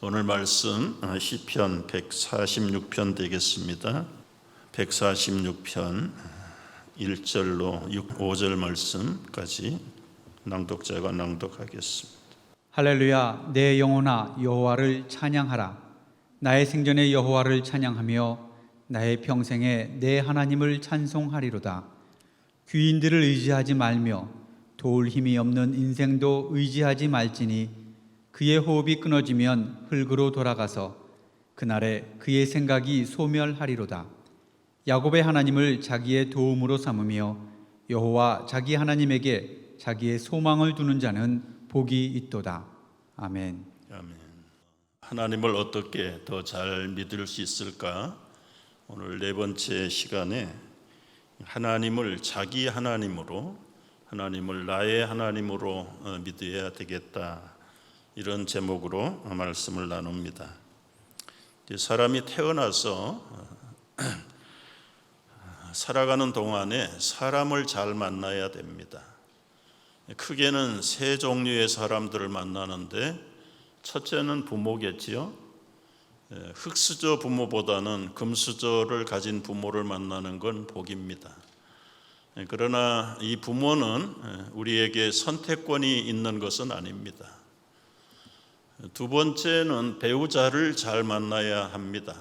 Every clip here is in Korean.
오늘 말씀 시편 146편 되겠습니다. 146편 1절로 5절 말씀까지 낭독자가 낭독하겠습니다. 할렐루야. 내 영혼아 여호와를 찬양하라. 나의 생전에 여호와를 찬양하며 나의 평생에 내 하나님을 찬송하리로다. 귀인들을 의지하지 말며 도울 힘이 없는 인생도 의지하지 말지니 그의 호흡이 끊어지면 흙으로 돌아가서 그날에 그의 생각이 소멸하리로다. 야곱의 하나님을 자기의 도움으로 삼으며 여호와 자기 하나님에게 자기의 소망을 두는 자는 복이 있도다. 아멘. 아멘. 하나님을 어떻게 더 잘 믿을 수 있을까? 오늘 네 번째 시간에 하나님을 자기 하나님으로, 하나님을 나의 하나님으로 믿어야 되겠다, 이런 제목으로 말씀을 나눕니다. 사람이 태어나서 살아가는 동안에 사람을 잘 만나야 됩니다. 크게는 세 종류의 사람들을 만나는데, 첫째는 부모겠지요. 흙수저 부모보다는 금수저를 가진 부모를 만나는 건 복입니다. 그러나 이 부모는 우리에게 선택권이 있는 것은 아닙니다. 두 번째는 배우자를 잘 만나야 합니다.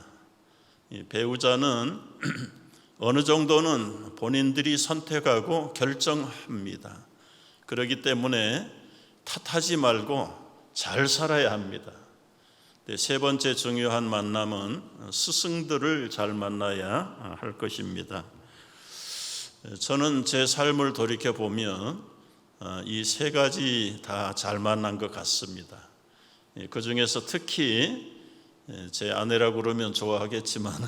배우자는 어느 정도는 본인들이 선택하고 결정합니다. 그렇기 때문에 탓하지 말고 잘 살아야 합니다. 세 번째 중요한 만남은 스승들을 잘 만나야 할 것입니다. 저는 제 삶을 돌이켜보면 이 세 가지 다 잘 만난 것 같습니다. 그 중에서 특히 제 아내라고 그러면 좋아하겠지만은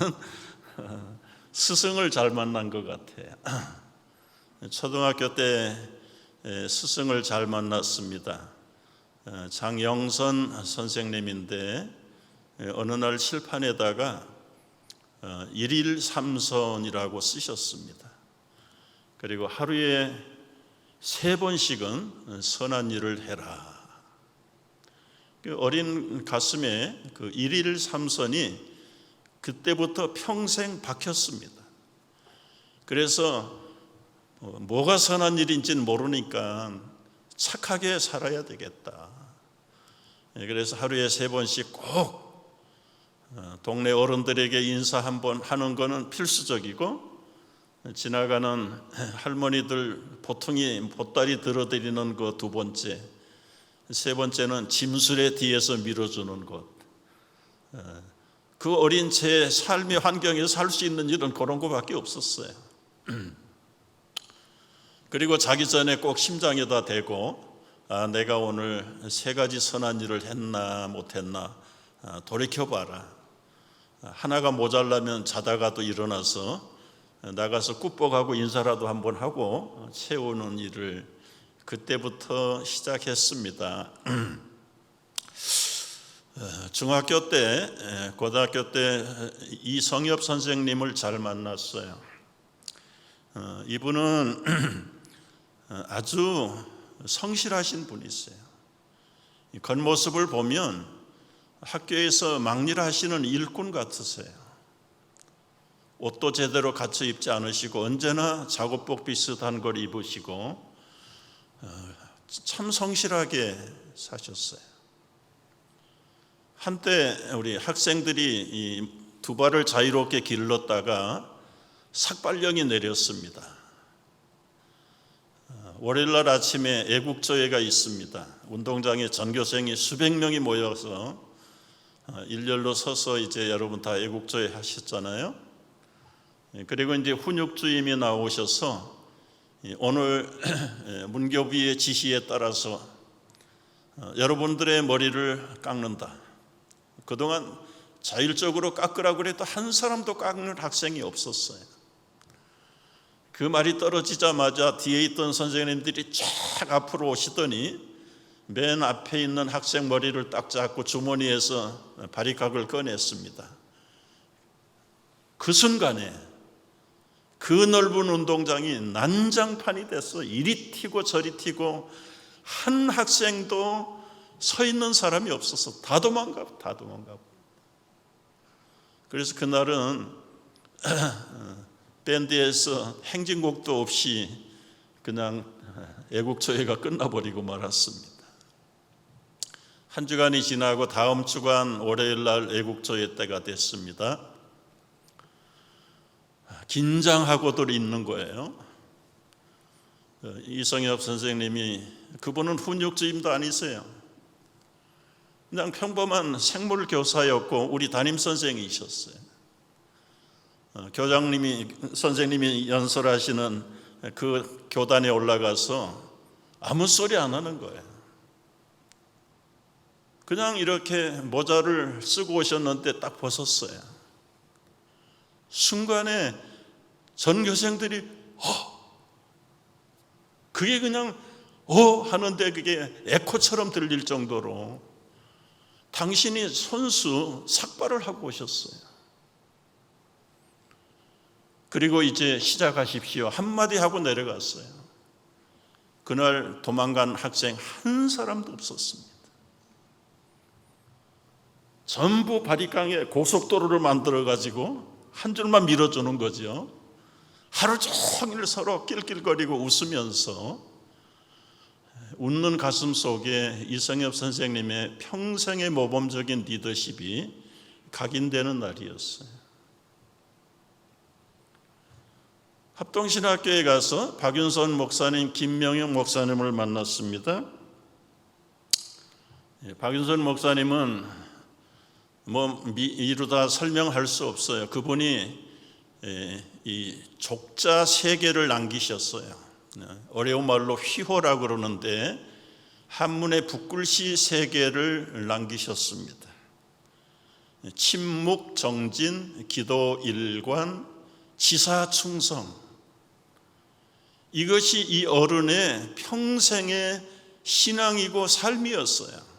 스승을 잘 만난 것 같아요. 초등학교 때 스승을 잘 만났습니다. 장영선 선생님인데 어느 날 칠판에다가 일일 삼선이라고 쓰셨습니다. 그리고 하루에 3번씩은 선한 일을 해라. 어린 가슴에 그 일일 삼선이 그때부터 평생 박혔습니다. 그래서 뭐가 선한 일인지는 모르니까 착하게 살아야 되겠다. 그래서 하루에 3번씩 꼭 동네 어른들에게 인사 한번 하는 거는 필수적이고, 지나가는 할머니들 보통이 보따리 들어드리는 거 2번째, 3번째는 짐수레 뒤에서 밀어주는 것. 그 어린 제 삶의 환경에서 살 수 있는 일은 그런 거밖에 없었어요. 그리고 자기 전에 꼭 심장에다 대고 내가 오늘 3가지 선한 일을 했나 못했나 돌이켜봐라. 하나가 모자라면 자다가도 일어나서 나가서 굿복하고 인사라도 한번 하고 채우는 일을 그때부터 시작했습니다. 중학교 때, 고등학교 때 이성엽 선생님을 잘 만났어요. 이분은 아주 성실하신 분이세요. 겉모습을 보면 학교에서 막일 하시는 일꾼 같으세요. 옷도 제대로 갖춰 입지 않으시고 언제나 작업복 비슷한 걸 입으시고 참 성실하게 사셨어요. 한때 우리 학생들이 이 두 발을 자유롭게 길렀다가 삭발령이 내렸습니다. 월요일날 아침에 애국조회가 있습니다. 운동장에 전교생이 수백 명이 모여서 일렬로 서서 이제 여러분 다 애국조회 하셨잖아요. 그리고 이제 훈육주임이 나오셔서 오늘 문교부의 지시에 따라서 여러분들의 머리를 깎는다. 그동안 자율적으로 깎으라고 그래도 한 사람도 깎는 학생이 없었어요. 그 말이 떨어지자마자 뒤에 있던 선생님들이 쫙 앞으로 오시더니 맨 앞에 있는 학생 머리를 딱 잡고 주머니에서 바리각을 꺼냈습니다. 그 순간에 그 넓은 운동장이 난장판이 돼서 이리 튀고 저리 튀고 한 학생도 서 있는 사람이 없어서 다 도망가고. 그래서 그날은 밴드에서 행진곡도 없이 그냥 애국조회가 끝나버리고 말았습니다. 한 주간이 지나고 다음 주간 월요일 날 애국조회 때가 됐습니다. 긴장하고들 있는 거예요. 이성엽 선생님이, 그분은 훈육주임도 아니세요. 그냥 평범한 생물 교사였고 우리 담임 선생이셨어요. 선생님이 연설하시는 그 교단에 올라가서 아무 소리 안 하는 거예요. 그냥 이렇게 모자를 쓰고 오셨는데 딱 벗었어요. 순간에 전교생들이 그게 그냥 하는데 그게 에코처럼 들릴 정도로 당신이 손수 삭발을 하고 오셨어요. 그리고 이제 시작하십시오 한마디 하고 내려갔어요. 그날 도망간 학생 한 사람도 없었습니다. 전부 바리깡에 고속도로를 만들어가지고 한 줄만 밀어주는 거죠. 하루 종일 서로 낄낄거리고 웃으면서 웃는 가슴 속에 이성엽 선생님의 평생의 모범적인 리더십이 각인되는 날이었어요. 합동신학교에 가서 박윤선 목사님, 김명영 목사님을 만났습니다. 박윤선 목사님은 이루다 설명할 수 없어요. 그분이 이 족자 세계를 남기셨어요. 어려운 말로 휘호라고 그러는데 한문의 붓글씨 세계를 남기셨습니다. 침묵, 정진, 기도, 일관, 지사, 충성, 이것이 이 어른의 평생의 신앙이고 삶이었어요.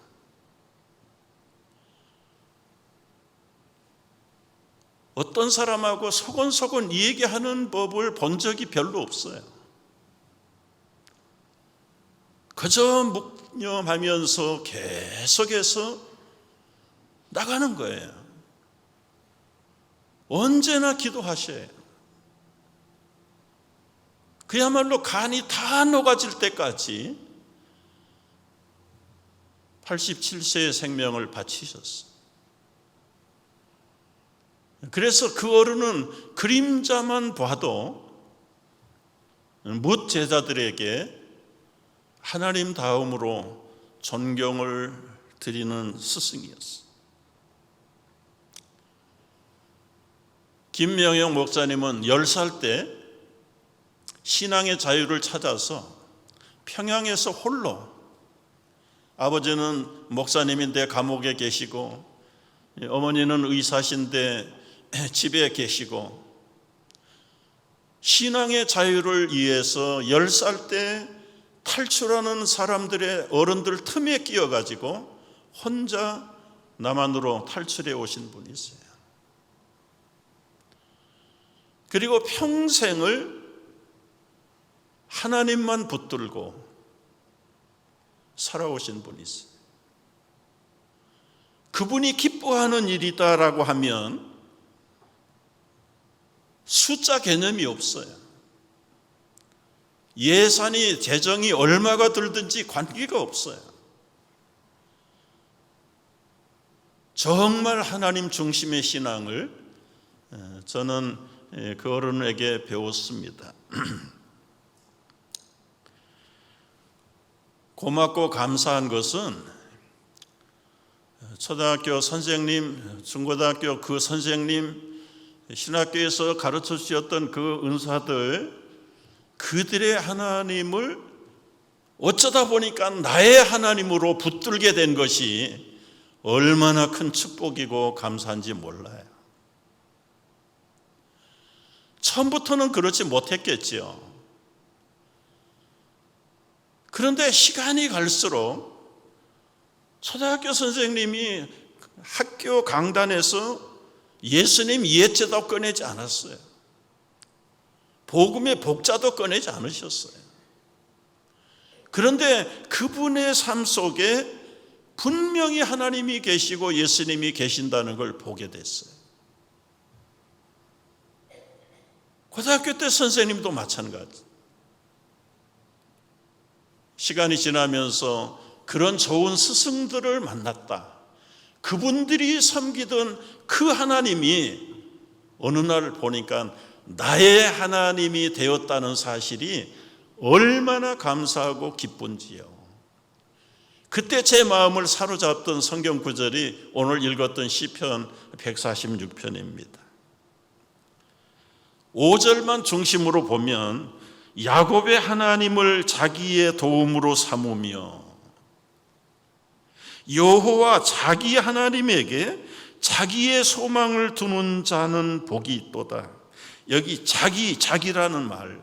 어떤 사람하고 소곤소곤 얘기하는 법을 본 적이 별로 없어요. 그저 묵념하면서 계속해서 나가는 거예요. 언제나 기도하셔요. 그야말로 간이 다 녹아질 때까지 87세의 생명을 바치셨어요. 그래서 그 어른은 그림자만 봐도 뭇 제자들에게 하나님 다음으로 존경을 드리는 스승이었어요. 김명영 목사님은 10살 때 신앙의 자유를 찾아서 평양에서 홀로, 아버지는 목사님인데 감옥에 계시고 어머니는 의사신데 집에 계시고, 신앙의 자유를 위해서 10살 때 탈출하는 사람들의 어른들 틈에 끼어가지고 혼자 남한으로 탈출해 오신 분이세요. 그리고 평생을 하나님만 붙들고 살아오신 분이세요. 그분이 기뻐하는 일이다라고 하면 숫자 개념이 없어요. 예산이, 재정이 얼마가 들든지 관계가 없어요. 정말 하나님 중심의 신앙을 저는 그 어른에게 배웠습니다. 고맙고 감사한 것은 초등학교 선생님, 중고등학교 그 선생님, 신학교에서 가르쳐 주셨던 그 은사들, 그들의 하나님을 어쩌다 보니까 나의 하나님으로 붙들게 된 것이 얼마나 큰 축복이고 감사한지 몰라요. 처음부터는 그렇지 못했겠지요. 그런데 시간이 갈수록 초등학교 선생님이 학교 강단에서 예수님 옛제도 꺼내지 않았어요. 복음의 복자도 꺼내지 않으셨어요. 그런데 그분의 삶 속에 분명히 하나님이 계시고 예수님이 계신다는 걸 보게 됐어요. 고등학교 때 선생님도 마찬가지. 시간이 지나면서 그런 좋은 스승들을 만났다. 그분들이 섬기던 그 하나님이 어느 날 보니까 나의 하나님이 되었다는 사실이 얼마나 감사하고 기쁜지요. 그때 제 마음을 사로잡던 성경 구절이 오늘 읽었던 시편 146편입니다. 5절만 중심으로 보면 야곱의 하나님을 자기의 도움으로 삼으며 여호와 자기 하나님에게 자기의 소망을 두는 자는 복이 있도다. 여기 자기라는 말,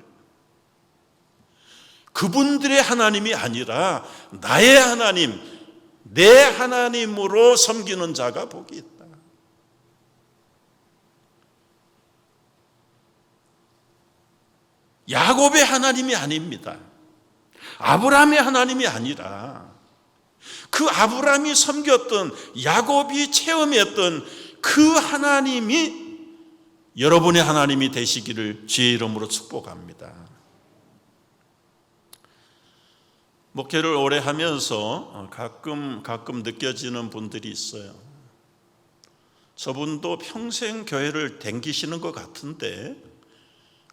그분들의 하나님이 아니라 나의 하나님, 내 하나님으로 섬기는 자가 복이 있다. 야곱의 하나님이 아닙니다. 아브라함의 하나님이 아니라 그 아브라함이 섬겼던, 야곱이 체험했던 그 하나님이 여러분의 하나님이 되시기를 주의 이름으로 축복합니다. 목회를 오래 하면서 가끔 느껴지는 분들이 있어요. 저분도 평생 교회를 댕기시는 것 같은데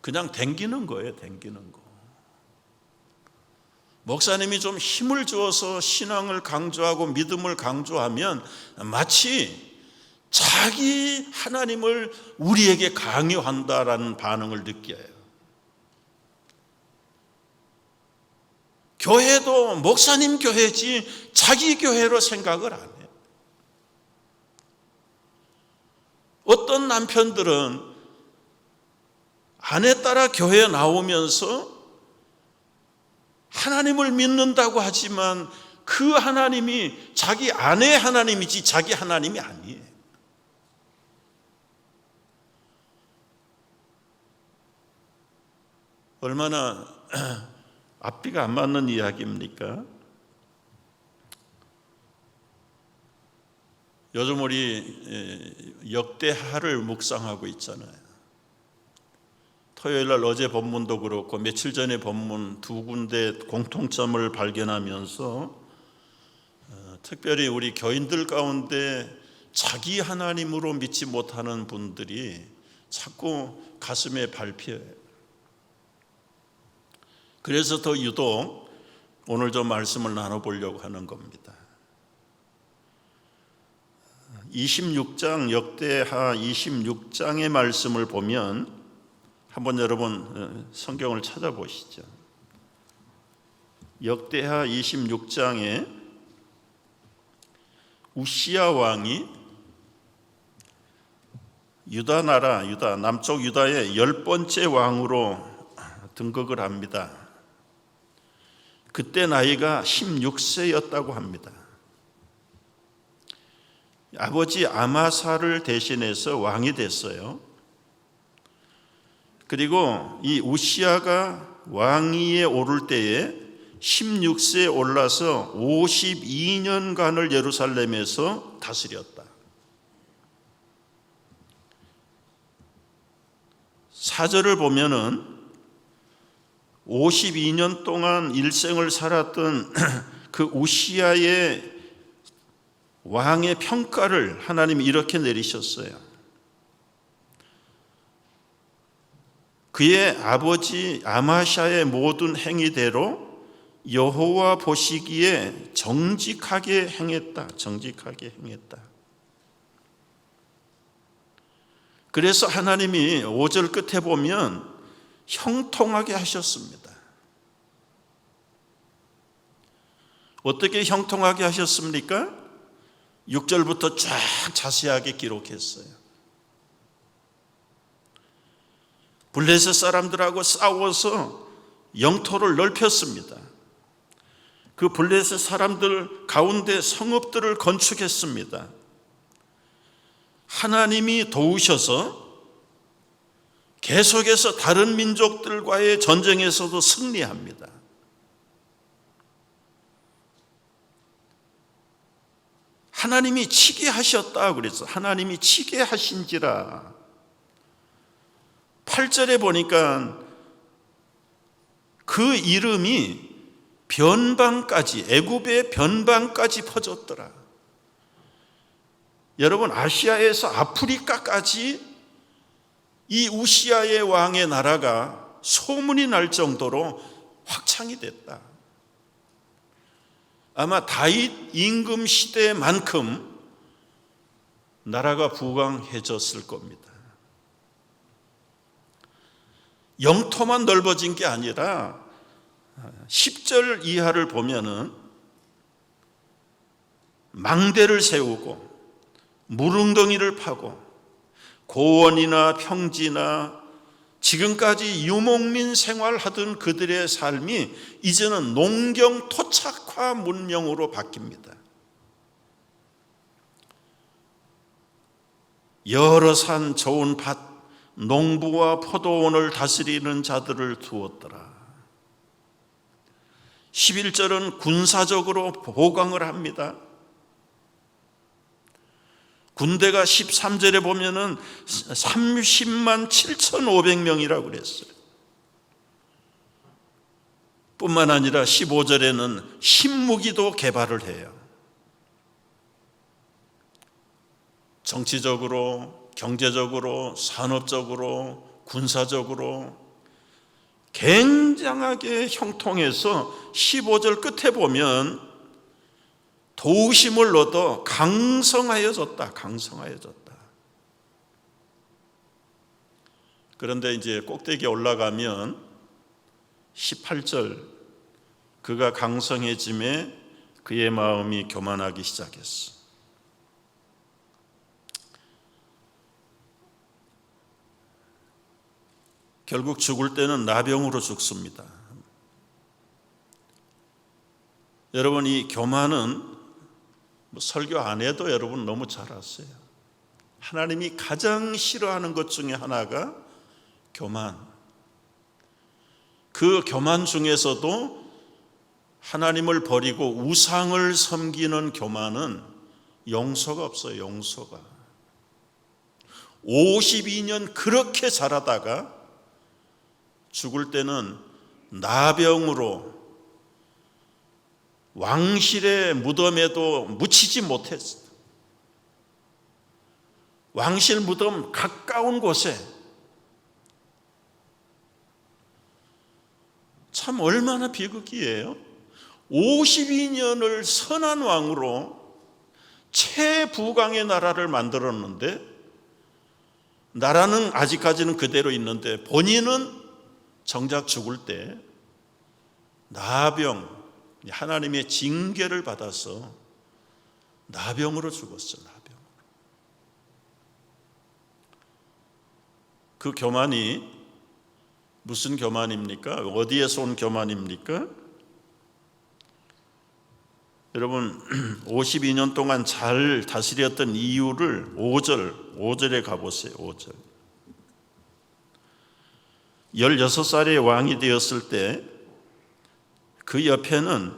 그냥 댕기는 거예요, 댕기는 거. 목사님이 좀 힘을 주어서 신앙을 강조하고 믿음을 강조하면 마치 자기 하나님을 우리에게 강요한다라는 반응을 느껴요. 교회도 목사님 교회지 자기 교회로 생각을 안 해요. 어떤 남편들은 아내 따라 교회에 나오면서 하나님을 믿는다고 하지만 그 하나님이 자기 아내의 하나님이지 자기 하나님이 아니에요. 얼마나 앞뒤가 안 맞는 이야기입니까? 요즘 우리 역대하를 묵상하고 있잖아요. 토요일 날 어제 본문도 그렇고 며칠 전에 본문 두 군데 공통점을 발견하면서 특별히 우리 교인들 가운데 자기 하나님으로 믿지 못하는 분들이 자꾸 가슴에 밟혀요. 그래서 더 유독 오늘 좀 말씀을 나눠보려고 하는 겁니다. 26장 역대하 26장의 말씀을 보면 한번 여러분 성경을 찾아보시죠. 역대하 26장에 우시야 왕이 유다 남쪽 유다의 10번째 왕으로 등극을 합니다. 그때 나이가 16세였다고 합니다. 아버지 아마사를 대신해서 왕이 됐어요. 그리고 이 우시야가 왕위에 오를 때에 16세에 올라서 52년간을 예루살렘에서 다스렸다. 사절을 보면은 52년 동안 일생을 살았던 그 우시야의 왕의 평가를 하나님이 이렇게 내리셨어요. 그의 아버지 아마샤의 모든 행위대로 여호와 보시기에 정직하게 행했다. 그래서 하나님이 5절 끝에 보면 형통하게 하셨습니다. 어떻게 형통하게 하셨습니까? 6절부터 쫙 자세하게 기록했어요. 블레셋 사람들하고 싸워서 영토를 넓혔습니다. 그 블레셋 사람들 가운데 성읍들을 건축했습니다. 하나님이 도우셔서 계속해서 다른 민족들과의 전쟁에서도 승리합니다. 하나님이 치게 하셨다 그랬어. 하나님이 치게 하신지라. 8절에 보니까 그 이름이 변방까지, 애굽의 변방까지 퍼졌더라. 여러분, 아시아에서 아프리카까지 이 우시아의 왕의 나라가 소문이 날 정도로 확장이 됐다. 아마 다윗 임금 시대만큼 나라가 부강해졌을 겁니다. 영토만 넓어진 게 아니라 10절 이하를 보면은 망대를 세우고 물웅덩이를 파고 고원이나 평지나 지금까지 유목민 생활하던 그들의 삶이 이제는 농경 토착화 문명으로 바뀝니다. 여러 산 좋은 밭, 농부와 포도원을 다스리는 자들을 두었더라. 11절은 군사적으로 보강을 합니다. 군대가 13절에 보면은 30만 7,500명이라고 그랬어요. 뿐만 아니라 15절에는 신무기도 개발을 해요. 정치적으로, 경제적으로, 산업적으로, 군사적으로 굉장하게 형통해서 15절 끝에 보면 도우심을 얻어 강성하여졌다. 강성하여졌다. 그런데 이제 꼭대기에 올라가면 18절, 그가 강성해짐에 그의 마음이 교만하기 시작했어. 결국 죽을 때는 나병으로 죽습니다. 여러분, 이 교만은 설교 안 해도 여러분 너무 잘 아세요. 하나님이 가장 싫어하는 것 중에 하나가 교만. 그 교만 중에서도 하나님을 버리고 우상을 섬기는 교만은 용서가 없어요. 용서가. 52년 그렇게 자라다가 죽을 때는 나병으로 왕실의 무덤에도 묻히지 못했어. 왕실 무덤 가까운 곳에. 참 얼마나 비극이에요. 52년을 선한 왕으로 최부강의 나라를 만들었는데, 나라는 아직까지는 그대로 있는데 본인은 정작 죽을 때 나병, 하나님의 징계를 받아서 나병으로 죽었어. 나병. 그 교만이 무슨 교만입니까? 어디에서 온 교만입니까? 여러분, 52년 동안 잘 다스렸던 이유를 5절에 가보세요. 5절. 16살의 왕이 되었을 때 그 옆에는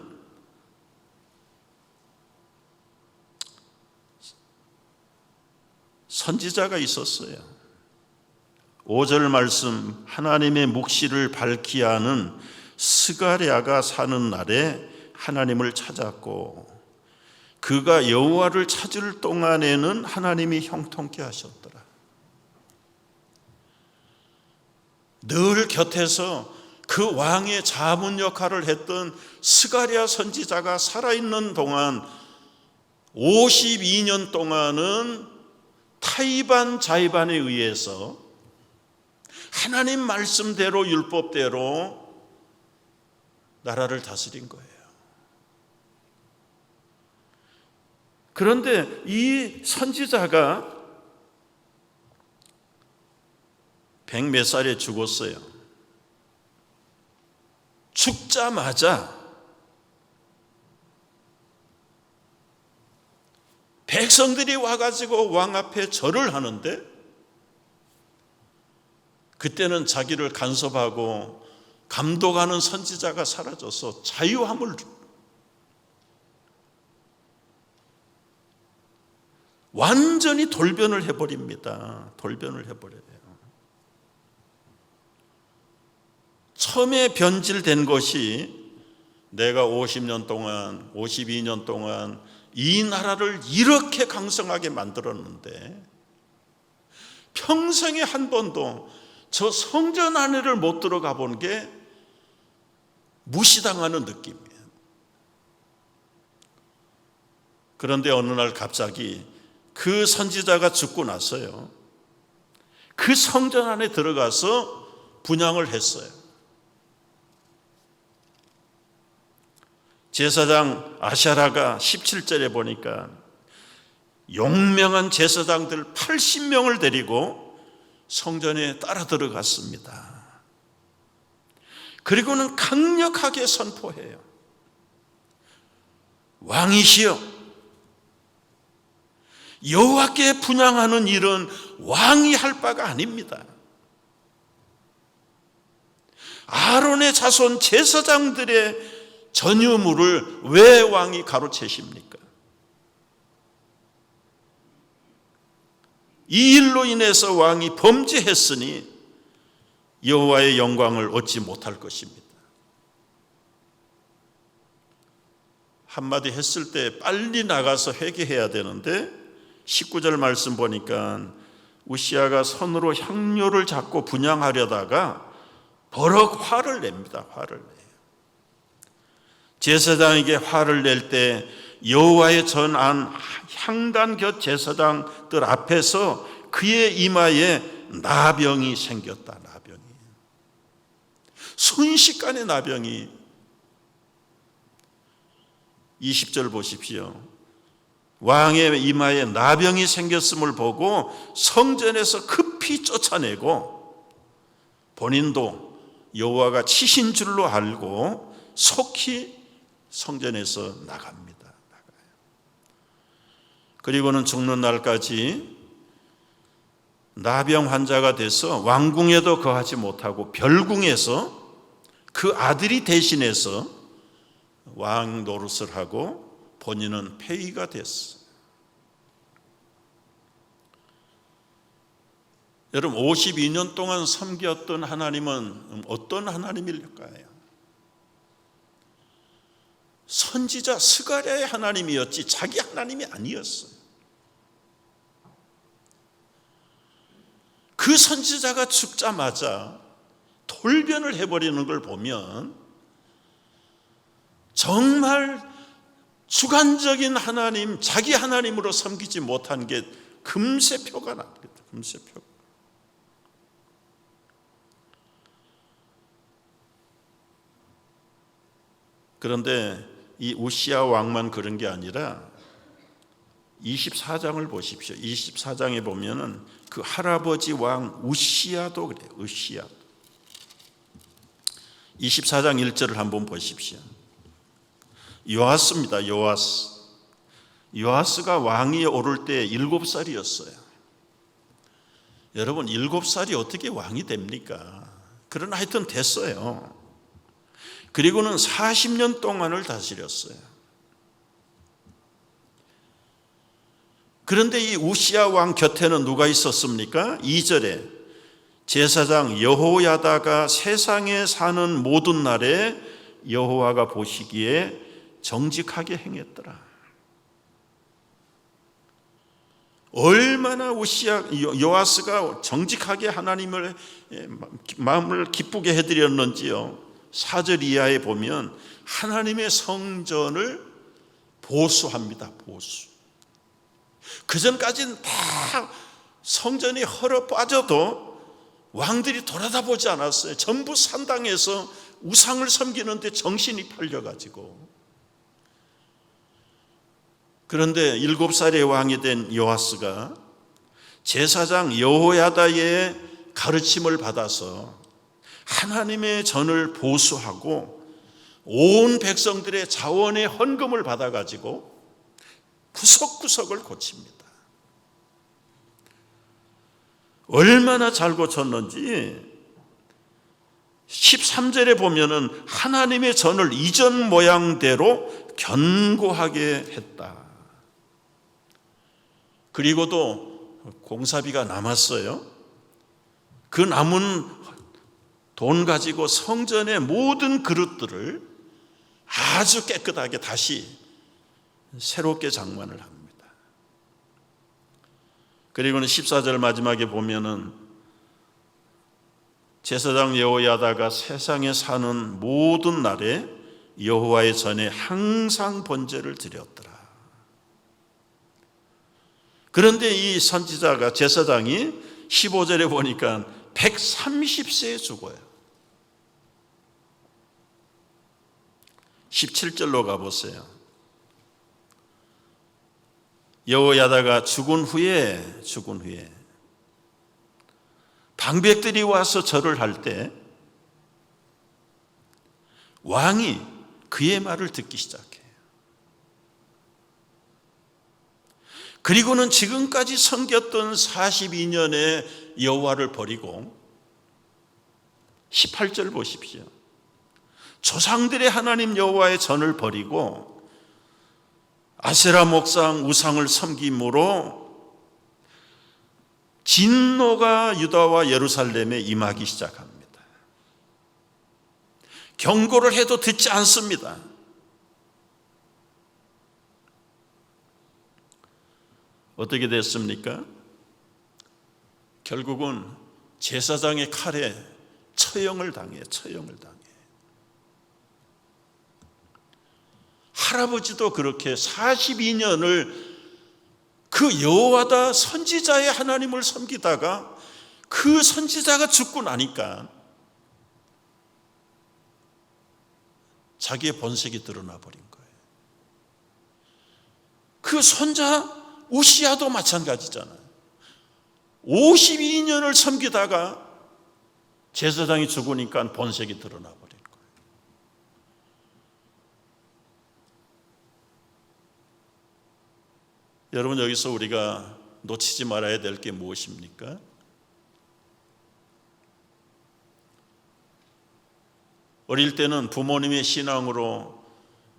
선지자가 있었어요. 5절 말씀, 하나님의 묵시를 밝히 하는 스가랴가 사는 날에 하나님을 찾았고, 그가 여호와를 찾을 동안에는 하나님이 형통케 하셨더라. 늘 곁에서 그 왕의 자문 역할을 했던 스가랴 선지자가 살아있는 동안 52년 동안은 타이반 자이반에 의해서 하나님 말씀대로 율법대로 나라를 다스린 거예요. 그런데 이 선지자가 100몇 살에 죽었어요. 죽자마자 백성들이 와가지고 왕 앞에 절을 하는데, 그때는 자기를 간섭하고 감독하는 선지자가 사라져서 자유함을 완전히 돌변을 해버립니다. 돌변을 해버려요. 처음에 변질된 것이 내가 50년 동안, 52년 동안 이 나라를 이렇게 강성하게 만들었는데 평생에 한 번도 저 성전 안에를 못 들어가 본 게 무시당하는 느낌이에요. 그런데 어느 날 갑자기 그 선지자가 죽고 나서요, 그 성전 안에 들어가서 분향을 했어요. 제사장 아샤라가 17절에 보니까 용명한 제사장들 80명을 데리고 성전에 따라 들어갔습니다. 그리고는 강력하게 선포해요. 왕이시여, 여호와께 분향하는 일은 왕이 할 바가 아닙니다. 아론의 자손 제사장들의 전유물을 왜 왕이 가로채십니까? 이 일로 인해서 왕이 범죄했으니 여호와의 영광을 얻지 못할 것입니다. 한마디 했을 때 빨리 나가서 회개해야 되는데 19절 말씀 보니까 우시아가 손으로 향료를 잡고 분향하려다가 버럭 화를 냅니다. 화를 내요. 제사장에게 화를 낼 때 여호와의 전안 향단 곁 제사장들 앞에서 그의 이마에 나병이 생겼다. 나병이. 순식간에 나병이. 20절 보십시오. 왕의 이마에 나병이 생겼음을 보고 성전에서 급히 쫓아내고 본인도 여호와가 치신 줄로 알고 속히 성전에서 나갑니다. 그리고는 죽는 날까지 나병 환자가 돼서 왕궁에도 거하지 못하고 별궁에서 그 아들이 대신해서 왕 노릇을 하고 본인은 폐위가 됐어요. 여러분, 52년 동안 섬겼던 하나님은 어떤 하나님일까요? 선지자 스가랴의 하나님이었지 자기 하나님이 아니었어요. 그 선지자가 죽자마자 돌변을 해버리는 걸 보면 정말 주관적인 하나님, 자기 하나님으로 섬기지 못한 게 금세 표가 납니다. 금세 표. 그런데 이 우시아 왕만 그런 게 아니라 24장을 보십시오. 24장에 보면은 그 할아버지 왕 우시아도 그래요. 우시아. 24장 1절을 한번 보십시오. 요아스입니다. 요아스. 요아스가 왕위에 오를 때 7살이었어요. 여러분, 7살이 어떻게 왕이 됩니까? 그러나 하여튼 됐어요. 그리고는 40년 동안을 다스렸어요. 그런데 이 우시아 왕 곁에는 누가 있었습니까? 2절에 제사장 여호야다가 세상에 사는 모든 날에 여호와가 보시기에 정직하게 행했더라. 얼마나 요아스가 정직하게 하나님을 마음을 기쁘게 해드렸는지요. 4절 이하에 보면 하나님의 성전을 보수합니다. 보수. 그전까지는 다 성전이 헐어 빠져도 왕들이 돌아다보지 않았어요. 전부 산당에서 우상을 섬기는데 정신이 팔려가지고. 그런데 7살의 왕이 된 요아스가 제사장 여호야다의 가르침을 받아서 하나님의 전을 보수하고 온 백성들의 자원의 헌금을 받아가지고 구석구석을 고칩니다. 얼마나 잘 고쳤는지 13절에 보면은 하나님의 전을 이전 모양대로 견고하게 했다. 그리고도 공사비가 남았어요. 그 남은 돈 가지고 성전의 모든 그릇들을 아주 깨끗하게 다시 새롭게 장만을 합니다. 그리고는 14절 마지막에 보면은 제사장 여호야다가 세상에 사는 모든 날에 여호와의 전에 항상 번제를 드렸더라. 그런데 이 선지자가 제사장이 15절에 보니까 130세에 죽어요. 17절로 가보세요. 여호야다가 죽은 후에 방백들이 와서 절을 할 때 왕이 그의 말을 듣기 시작해요. 그리고는 지금까지 섬겼던 42년의 여호와를 버리고 18절 보십시오. 조상들의 하나님 여호와의 전을 버리고 아세라 목상 우상을 섬김으로 진노가 유다와 예루살렘에 임하기 시작합니다. 경고를 해도 듣지 않습니다. 어떻게 됐습니까? 결국은 제사장의 칼에 처형을 당해요. 할아버지도 그렇게 42년을 그 여호와다 선지자의 하나님을 섬기다가 그 선지자가 죽고 나니까 자기의 본색이 드러나 버린 거예요. 그 손자 우시야도 마찬가지잖아요. 52년을 섬기다가 제사장이 죽으니까 본색이 드러나 버린 거예요. 여러분, 여기서 우리가 놓치지 말아야 될 게 무엇입니까? 어릴 때는 부모님의 신앙으로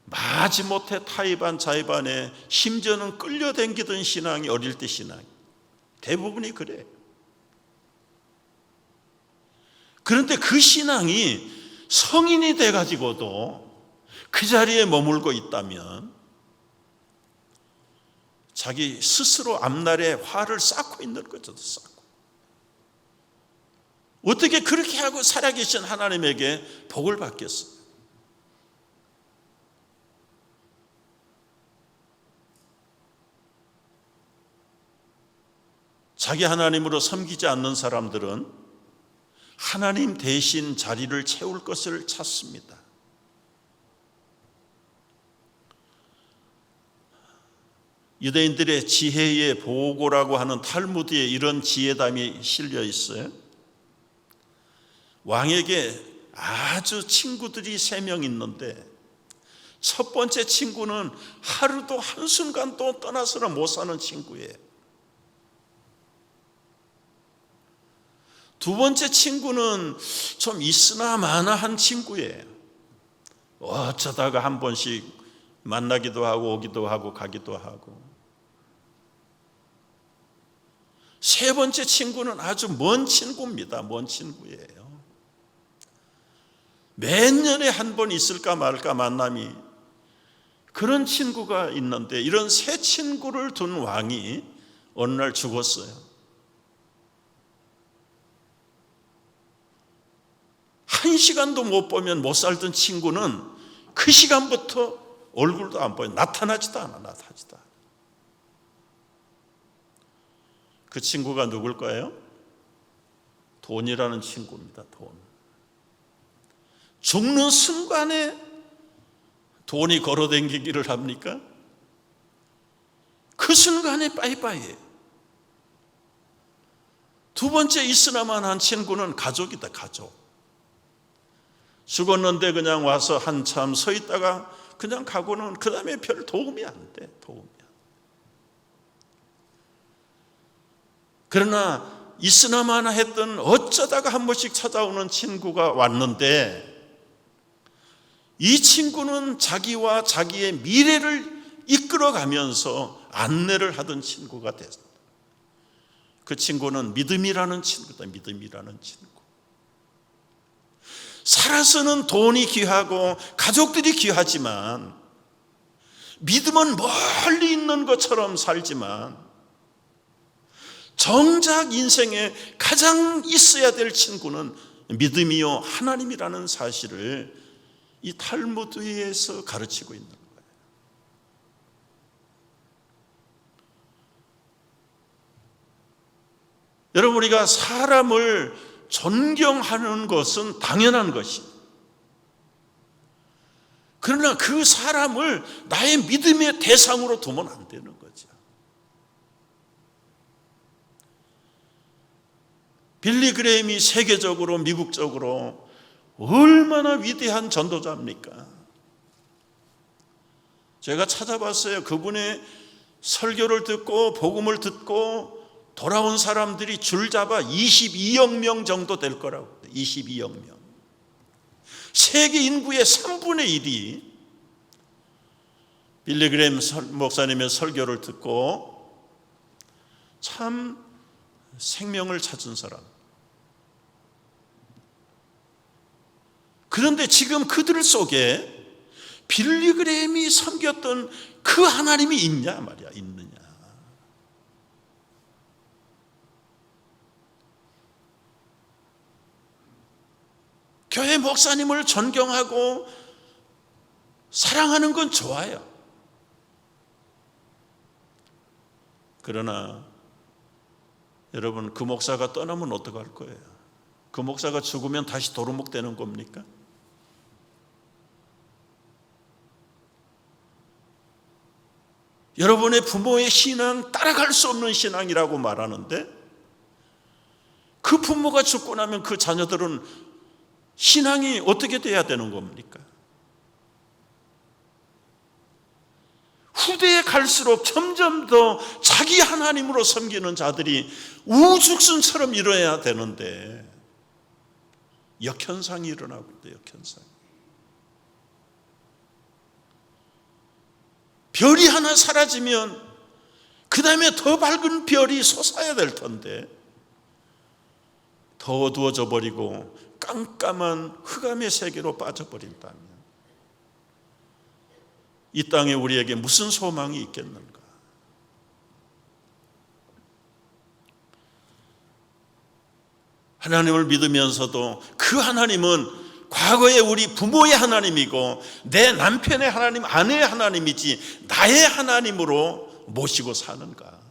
마지못해 타이반 자이반에 심지어는 끌려다니던 신앙이 어릴 때 신앙, 대부분이 그래요. 그런데 그 신앙이 성인이 돼가지고도 그 자리에 머물고 있다면 자기 스스로 앞날에 화를 쌓고 있는 거죠. 어떻게 그렇게 하고 살아계신 하나님에게 복을 받겠어요? 자기 하나님으로 섬기지 않는 사람들은 하나님 대신 자리를 채울 것을 찾습니다. 유대인들의 지혜의 보고라고 하는 탈무드에 이런 지혜담이 실려 있어요. 왕에게 아주 친구들이 3명 있는데 첫 번째 친구는 하루도 한순간도 떠나서는 못 사는 친구예요. 두 번째 친구는 좀 있으나 마나한 친구예요. 어쩌다가 한 번씩 만나기도 하고 오기도 하고 가기도 하고. 세 번째 친구는 아주 먼 친구입니다. 먼 친구예요. 몇 년에 한 번 있을까 말까 만남이. 그런 친구가 있는데 이런 세 친구를 둔 왕이 어느 날 죽었어요. 한 시간도 못 보면 못 살던 친구는 그 시간부터 얼굴도 안 보여. 나타나지도 않아. 그 친구가 누굴까요? 돈이라는 친구입니다. 돈. 죽는 순간에 돈이 걸어다니기를 합니까? 그 순간에 빠이빠이해요. 두 번째 있으나만 한 친구는 가족이다. 가족. 죽었는데 그냥 와서 한참 서 있다가 그냥 가고는 그 다음에 별 도움이 안 돼. 그러나 있으나마나 했던 어쩌다가 한 번씩 찾아오는 친구가 왔는데 이 친구는 자기와 자기의 미래를 이끌어가면서 안내를 하던 친구가 됐다. 그 친구는 믿음이라는 친구다. 믿음이라는 친구. 살아서는 돈이 귀하고 가족들이 귀하지만 믿음은 멀리 있는 것처럼 살지만 정작 인생에 가장 있어야 될 친구는 믿음이요 하나님이라는 사실을 이 탈무드에서 가르치고 있는 거예요. 여러분, 우리가 사람을 존경하는 것은 당연한 것입니다. 그러나 그 사람을 나의 믿음의 대상으로 두면 안 되는 거죠. 빌리 그레임이 세계적으로 미국적으로 얼마나 위대한 전도자입니까? 제가 찾아봤어요. 그분의 설교를 듣고 복음을 듣고 돌아온 사람들이 줄잡아 22억 명 정도 될 거라고. 22억 명. 세계 인구의 3분의 1이 빌리 그레임 목사님의 설교를 듣고 참 생명을 찾은 사람. 그런데 지금 그들 속에 빌리 그레임이 섬겼던 그 하나님이 있냐 말이야. 있느냐. 교회 목사님을 존경하고 사랑하는 건 좋아요. 그러나 여러분, 그 목사가 떠나면 어떡할 거예요? 그 목사가 죽으면 다시 도루묵 되는 겁니까? 여러분의 부모의 신앙 따라갈 수 없는 신앙이라고 말하는데 그 부모가 죽고 나면 그 자녀들은 신앙이 어떻게 돼야 되는 겁니까? 후대에 갈수록 점점 더 자기 하나님으로 섬기는 자들이 우죽순처럼 일어나야 되는데 역현상이 일어나고 있다. 역현상. 별이 하나 사라지면 그 다음에 더 밝은 별이 솟아야 될 텐데 더 어두워져 버리고 깜깜한 흑암의 세계로 빠져버린다면 이 땅에 우리에게 무슨 소망이 있겠는가? 하나님을 믿으면서도 그 하나님은 과거에 우리 부모의 하나님이고 내 남편의 하나님, 아내의 하나님이지 나의 하나님으로 모시고 사는가?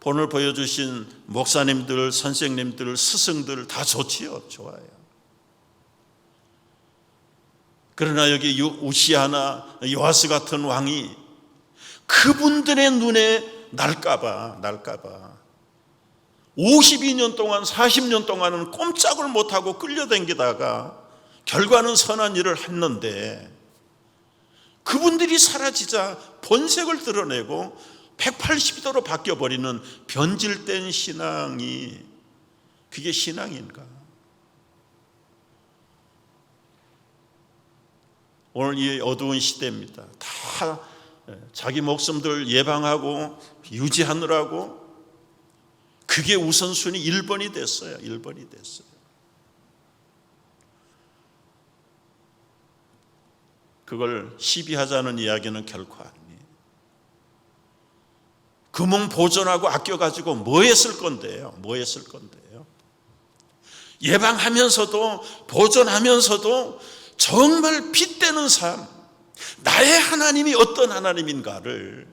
오늘 보여주신 목사님들, 선생님들, 스승들 다 좋지요. 좋아요. 그러나 여기 우시아나 요아스 같은 왕이 그분들의 눈에 날까봐 52년 동안 40년 동안은 꼼짝을 못하고 끌려다니다가 결과는 선한 일을 했는데 그분들이 사라지자 본색을 드러내고 180도로 바뀌어버리는 변질된 신앙이 그게 신앙인가? 오늘 이 어두운 시대입니다. 다 자기 목숨들 예방하고 유지하느라고 그게 우선순위 1번이 됐어요. 1번이 됐어요. 그걸 시비하자는 이야기는 결코 아니에요. 금은 보존하고 아껴가지고 뭐 했을 건데요? 뭐 했을 건데요? 예방하면서도 보존하면서도 정말 빗대는 삶, 나의 하나님이 어떤 하나님인가를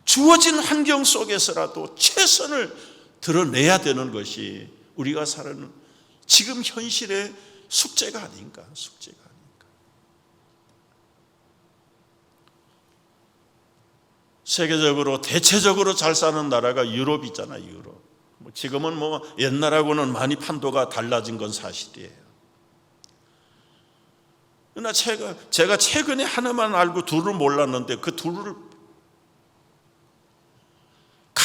주어진 환경 속에서라도 최선을 드러내야 되는 것이 우리가 사는 지금 현실의 숙제가 아닌가, 숙제가 아닌가. 세계적으로 대체적으로 잘 사는 나라가 유럽이잖아요. 유럽. 지금은 옛날하고는 많이 판도가 달라진 건 사실이에요. 그러나 제가 최근에 하나만 알고 둘을 몰랐는데 그 둘을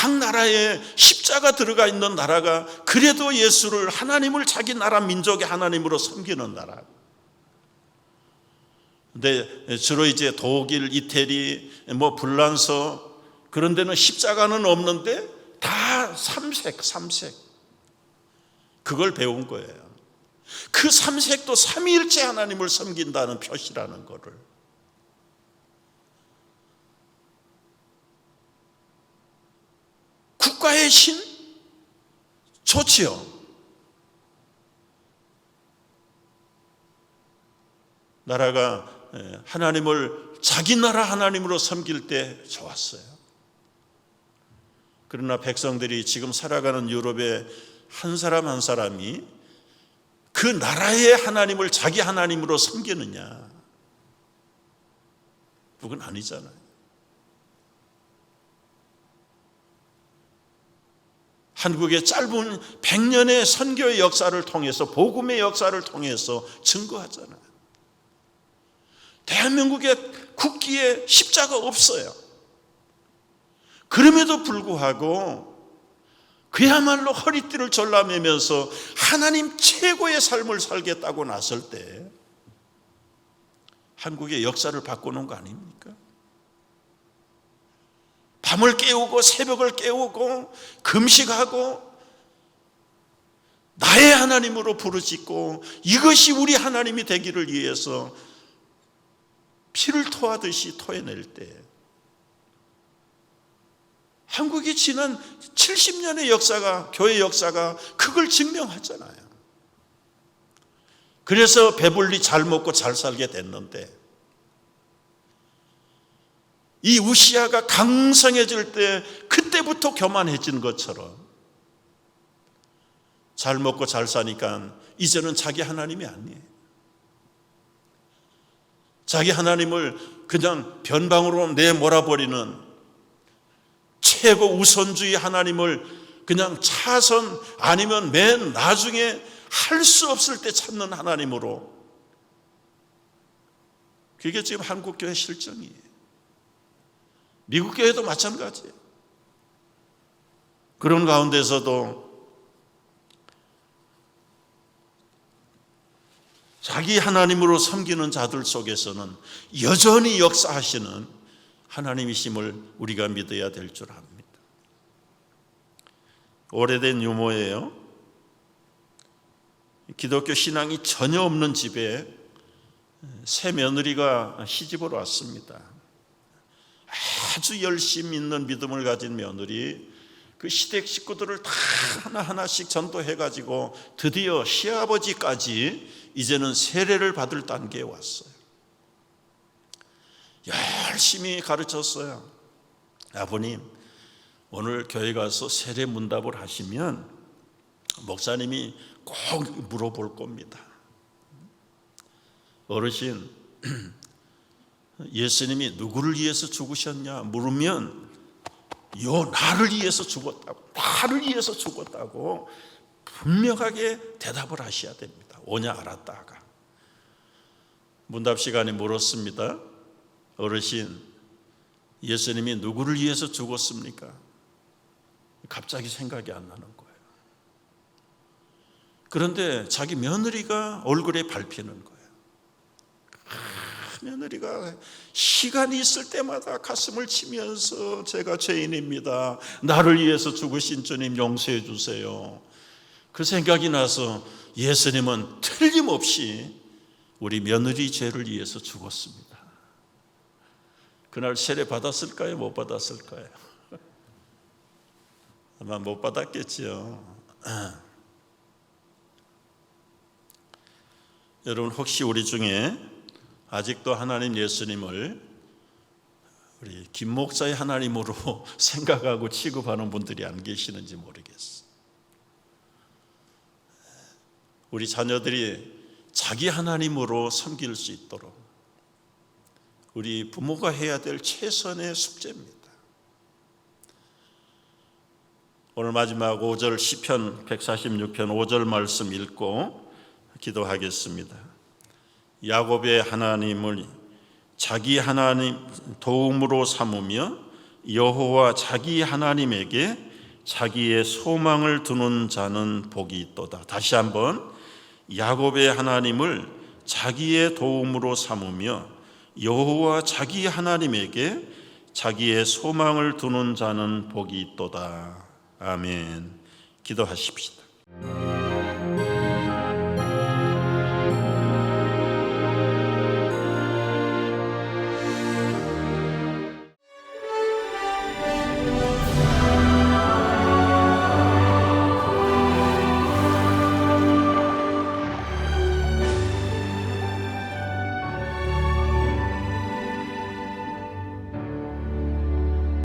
각 나라에 십자가 들어가 있는 나라가 그래도 예수를, 하나님을 자기 나라 민족의 하나님으로 섬기는 나라. 근데 주로 이제 독일, 이태리, 불란서 그런 데는 십자가는 없는데 다 삼색 그걸 배운 거예요. 그 삼색도 삼위일체 하나님을 섬긴다는 표시라는 거를. 국가의 신? 좋지요. 나라가 하나님을 자기 나라 하나님으로 섬길 때 좋았어요. 그러나 백성들이 지금 살아가는 유럽의 한 사람 한 사람이 그 나라의 하나님을 자기 하나님으로 섬기느냐? 그건 아니잖아요. 한국의 짧은 100년의 선교의 역사를 통해서, 복음의 역사를 통해서 증거하잖아요. 대한민국의 국기에 십자가 없어요. 그럼에도 불구하고 그야말로 허리띠를 졸라매면서 하나님 최고의 삶을 살겠다고 나설 때 한국의 역사를 바꾸는 거 아닙니까? 밤을 깨우고 새벽을 깨우고 금식하고 나의 하나님으로 부르짖고 이것이 우리 하나님이 되기를 위해서 피를 토하듯이 토해낼 때 한국이 지난 70년의 역사가, 교회 역사가 그걸 증명하잖아요. 그래서 배불리 잘 먹고 잘 살게 됐는데 이 우시아가 강성해질 때 그때부터 교만해진 것처럼 잘 먹고 잘 사니까 이제는 자기 하나님이 아니에요. 자기 하나님을 그냥 변방으로 내몰아버리는 최고 우선주의 하나님을 그냥 차선 아니면 맨 나중에 할 수 없을 때 찾는 하나님으로, 그게 지금 한국교회 실정이에요. 미국교회도 마찬가지예요. 그런 가운데서도 자기 하나님으로 섬기는 자들 속에서는 여전히 역사하시는 하나님이심을 우리가 믿어야 될 줄 압니다. 오래된 유머예요. 기독교 신앙이 전혀 없는 집에 새 며느리가 시집을 왔습니다. 아주 열심 있는 믿음을 가진 며느리, 그 시댁 식구들을 다 하나하나씩 전도해가지고 드디어 시아버지까지 이제는 세례를 받을 단계에 왔어요. 열심히 가르쳤어요. 아버님, 오늘 교회 가서 세례 문답을 하시면 목사님이 꼭 물어볼 겁니다. 어르신, 예수님이 누구를 위해서 죽으셨냐 물으면 나를 위해서 죽었다고, 나를 위해서 죽었다고 분명하게 대답을 하셔야 됩니다. 오냐 알았다가. 문답 시간에 물었습니다. 어르신, 예수님이 누구를 위해서 죽었습니까? 갑자기 생각이 안 나는 거예요. 그런데 자기 며느리가 얼굴에 밟히는 거예요. 며느리가 시간이 있을 때마다 가슴을 치면서 제가 죄인입니다. 나를 위해서 죽으신 주님 용서해 주세요. 그 생각이 나서 예수님은 틀림없이 우리 며느리 죄를 위해서 죽었습니다. 그날 세례 받았을까요? 못 받았을까요? 아마 못 받았겠죠. 여러분, 혹시 우리 중에 아직도 하나님 예수님을 우리 김 목사의 하나님으로 생각하고 취급하는 분들이 안 계시는지 모르겠어요. 우리 자녀들이 자기 하나님으로 섬길 수 있도록 우리 부모가 해야 될 최선의 숙제입니다. 오늘 마지막 5절 시편 146편 5절 말씀 읽고 기도하겠습니다. 야곱의 하나님을 자기 하나님 도움으로 삼으며 여호와 자기 하나님에게 자기의 소망을 두는 자는 복이 있도다. 다시 한번, 야곱의 하나님을 자기의 도움으로 삼으며 여호와 자기 하나님에게 자기의 소망을 두는 자는 복이 있도다. 아멘. 기도하십시다.